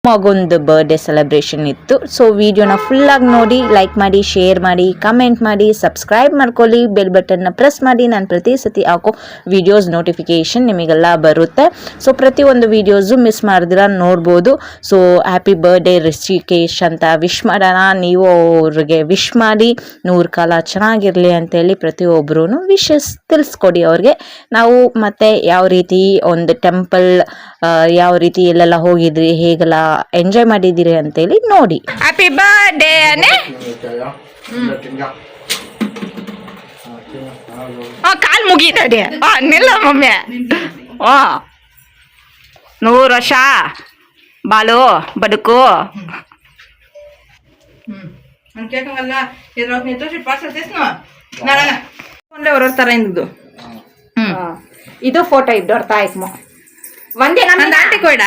ಮಗೊಂದು birthday celebration ಇತ್ತು. So ವಿಡಿಯೋನ ಫುಲ್ಲಾಗಿ ನೋಡಿ, ಲೈಕ್ ಮಾಡಿ, ಶೇರ್ ಮಾಡಿ, ಕಮೆಂಟ್ ಮಾಡಿ, ಸಬ್ಸ್ಕ್ರೈಬ್ ಮಾಡ್ಕೊಳ್ಳಿ, ಬೆಲ್ ಬಟನ್ನ ಪ್ರೆಸ್ ಮಾಡಿ. ನಾನು ಪ್ರತಿ ಸತಿ ಹಾಕೋ ವಿಡಿಯೋಸ್ ನೋಟಿಫಿಕೇಷನ್ ನಿಮಗೆಲ್ಲ ಬರುತ್ತೆ. ಸೊ ಪ್ರತಿಯೊಂದು ವೀಡಿಯೋಸು ಮಿಸ್ ಮಾಡಿದಿರ ನೋಡ್ಬೋದು. ಸೊ ಹ್ಯಾಪಿ ಬರ್ಡೇ ರಿಷಿಕೇಶ್ ಅಂತ ವಿಶ್ ಮಾಡೋಣ. ನೀವು ಅವ್ರಿಗೆ ವಿಶ್ ಮಾಡಿ 100 ಕಾಲ ಚೆನ್ನಾಗಿರಲಿ ಅಂತೇಳಿ ಪ್ರತಿಯೊಬ್ಬರೂ ವಿಶಸ್ ತಿಳಿಸ್ಕೊಡಿ ಅವ್ರಿಗೆ. ನಾವು ಮತ್ತೆ ಯಾವ ರೀತಿ ಒಂದು ಟೆಂಪಲ್ ಯಾವ ರೀತಿ ಎಲ್ಲೆಲ್ಲ ಹೋಗಿದ್ರಿ, ಹೇಗೆಲ್ಲ ಎಂಜಾಯ್ ಮಾಡಿದ್ದೀರಿ ಅಂತೇಳಿ ನೋಡಿ. Happy birthday ಅನೆ. ಕಾಲ್ ಮುಗಿತದೆ. ನಿಲ್ಲ ಮಮ್ಮಿ. 100 ವರ್ಷ ಬಾಲು ಬದುಕು. ಇದು ಫೋಟೋ ಇದ್ದು ಅರ್ಥ ಆಯ್ತು. ಒಂದೇ ನಮ್ಮ ಆಂಟಿ ಕೊಡ